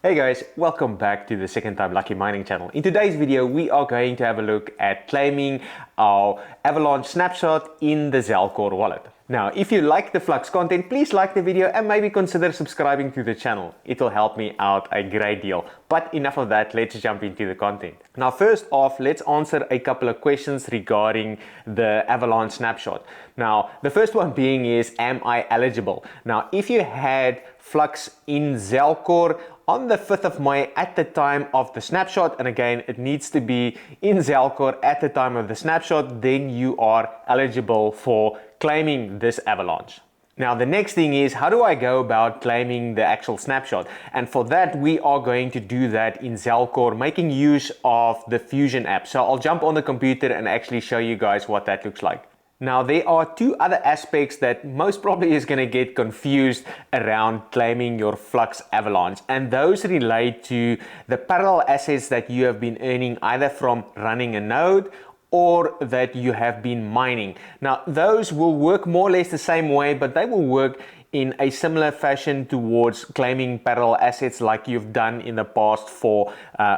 Hey guys, welcome back to the Second Time Lucky Mining channel. In today's video, we are going to have a look at claiming our Avalanche snapshot in the Zelcore wallet. Now, if you like the Flux content, please like the video and maybe consider subscribing to the channel. It will help me out a great deal. But enough of that, let's jump into the content. Now, first off, let's answer a couple of questions regarding the Avalanche snapshot. Now, the first one being is, am I eligible? Now, if you had Flux in Zelcore on the 5th of May at the time of the snapshot, and again, it needs to be in Zelcore at the time of the snapshot, then you are eligible for claiming this Avalanche. Now, the next thing is, how do I go about claiming the actual snapshot? And for that, we are going to do that in Zelcore, making use of the Fusion app. So I'll jump on the computer and actually show you guys what that looks like. Now, there are two other aspects that most probably is going to get confused around claiming your Flux-Avalanche, and those relate to the parallel assets that you have been earning either from running a node or that you have been mining. Now, those will work more or less the same way, but they will work in a similar fashion towards claiming parallel assets like you've done in the past for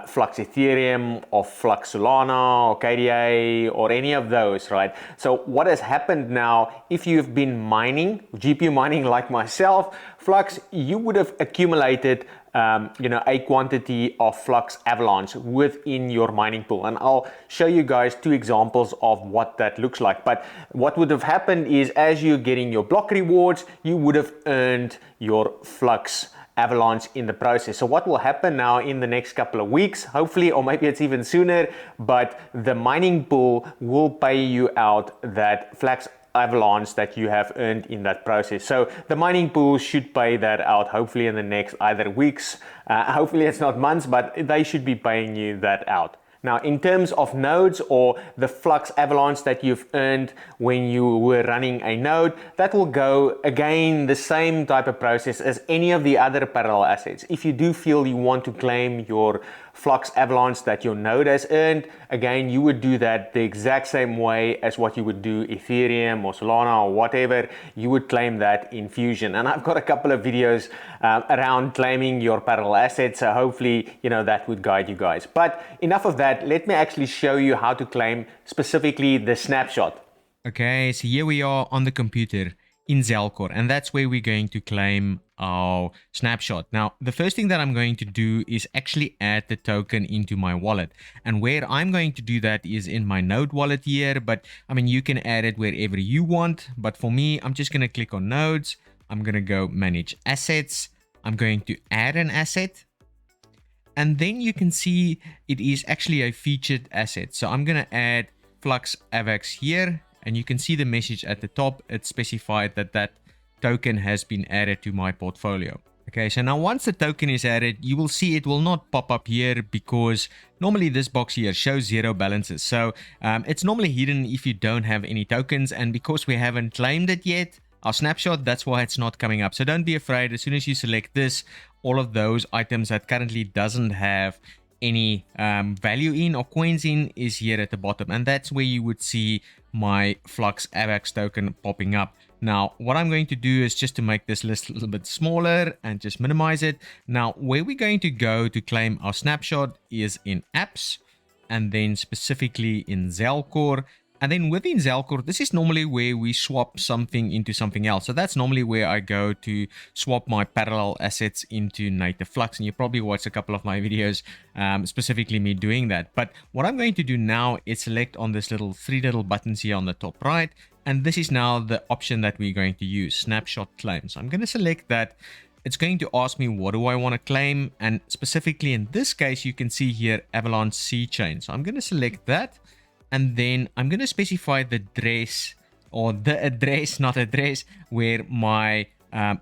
Flux Ethereum or Flux Solana or KDA or any of those, right? So what has happened now, if you've been mining, GPU mining like myself, Flux, you would have accumulated a quantity of Flux-Avalanche within your mining pool. And I'll show you guys two examples of what that looks like. But what would have happened is, as you're getting your block rewards, you would have earned your Flux-Avalanche in the process. So what will happen now in the next couple of weeks, hopefully, or maybe it's even sooner, but the mining pool will pay you out that Flux-Avalanche that you have earned in that process. So the mining pool should pay that out hopefully in the next either weeks, hopefully it's not months, but they should be paying you that out. Now, in terms of nodes or the Flux-Avalanche that you've earned when you were running a node, that will go again the same type of process as any of the other parallel assets. If you do feel you want to claim your Flux-Avalanche that your node has earned, again, you would do that the exact same way as what you would do Ethereum or Solana or whatever. You would claim that in Fusion. And I've got a couple of videos around claiming your parallel assets. So hopefully, that would guide you guys. But enough of that. Let me actually show you how to claim specifically the snapshot. Okay, so here we are on the computer in Zelcore, and that's where we're going to claim our snapshot. Now, the first thing that I'm going to do is actually add the token into my wallet. And where I'm going to do that is in my node wallet here, but I mean, you can add it wherever you want. But for me, I'm just going to click on nodes. I'm going to go manage assets. I'm going to add an asset. And then you can see it is actually a featured asset. So I'm going to add Flux-Avax here. And you can see the message at the top. It's specified that that token has been added to my portfolio. Okay, so now once the token is added, you will see it will not pop up here because normally this box here shows 0 balances. So it's normally hidden if you don't have any tokens. And because we haven't claimed it yet, our snapshot, that's why it's not coming up. So don't be afraid. As soon as you select this, all of those items that currently doesn't have any value in or coins in is here at the bottom, and that's where you would see my Flux-Avax token popping up. Now, what I'm going to do is just to make this list a little bit smaller and just minimize it. Now, where we're going to go to claim our snapshot is in apps, and then specifically in Zelcore. And then within Zelcore, this is normally where we swap something into something else. So that's normally where I go to swap my parallel assets into native Flux. And you probably watched a couple of my videos, specifically me doing that. But what I'm going to do now is select on this three little buttons here on the top right. And this is now the option that we're going to use, snapshot claim. So I'm going to select that. It's going to ask me, what do I want to claim? And specifically in this case, you can see here, Avalanche C chain. So I'm going to select that. And then I'm going to specify the address, or the address, not address, where my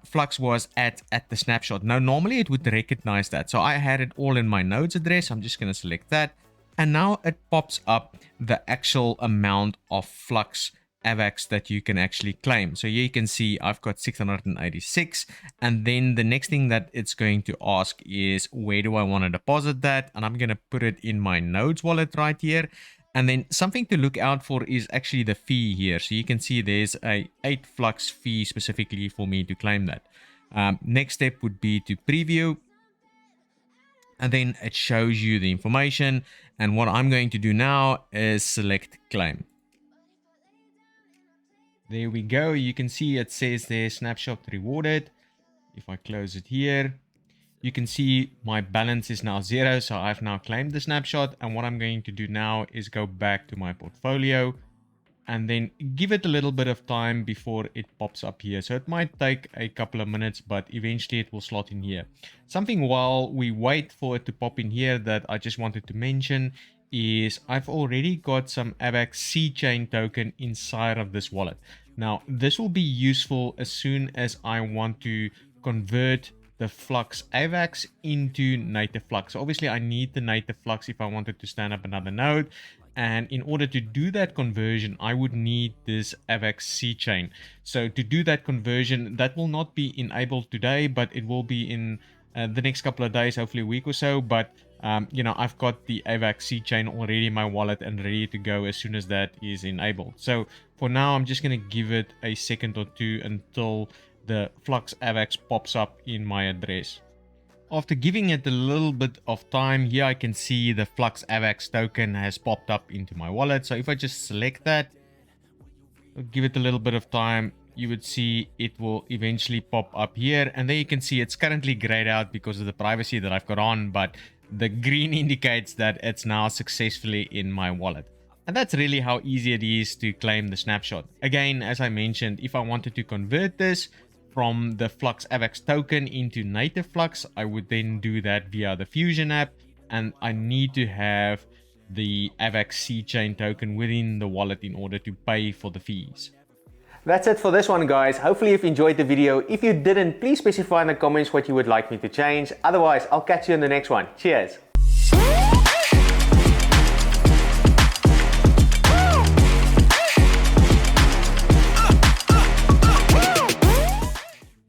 Flux was at the snapshot. Now, normally it would recognize that. So I had it all in my node's address. I'm just going to select that. And now it pops up the actual amount of Flux-Avax that you can actually claim. So here you can see I've got 686. And then the next thing that it's going to ask is, where do I want to deposit that? And I'm going to put it in my node's wallet right here. And then something to look out for is actually the fee here. So you can see there's a 8 Flux fee specifically for me to claim that. Next step would be to preview. and then it shows you the information. And what I'm going to do now is select claim. There we go. You can see it says there snapshot rewarded. If I close it here, you can see my balance is now 0. So I've now claimed the snapshot. And what I'm going to do now is go back to my portfolio and then give it a little bit of time before it pops up here. So it might take a couple of minutes, but eventually it will slot in here. Something while we wait for it to pop in here that I just wanted to mention is I've already got some AVAX C-chain token inside of this wallet. Now, this will be useful as soon as I want to convert the Flux-Avax into native Flux. So obviously I need the native Flux if I wanted to stand up another node. And in order to do that conversion, I would need this AVAX C-chain. So to do that conversion, that will not be enabled today, but it will be in the next couple of days, hopefully a week or so. But, you know, I've got the AVAX C-chain already in my wallet and ready to go as soon as that is enabled. So for now, I'm just going to give it a second or two until the Flux-Avax pops up in my address. After giving it a little bit of time, here I can see the Flux-Avax token has popped up into my wallet. So if I just select that, give it a little bit of time, you would see it will eventually pop up here. And there you can see it's currently grayed out because of the privacy that I've got on, but the green indicates that it's now successfully in my wallet. And that's really how easy it is to claim the snapshot. Again, as I mentioned, if I wanted to convert this from the Flux-Avax token into native Flux, I would then do that via the Fusion app, and I need to have the AVAX C-chain token within the wallet in order to pay for the fees. That's it for this one, guys. Hopefully you've enjoyed the video. If you didn't, please specify in the comments what you would like me to change. Otherwise, I'll catch you in the next one. Cheers.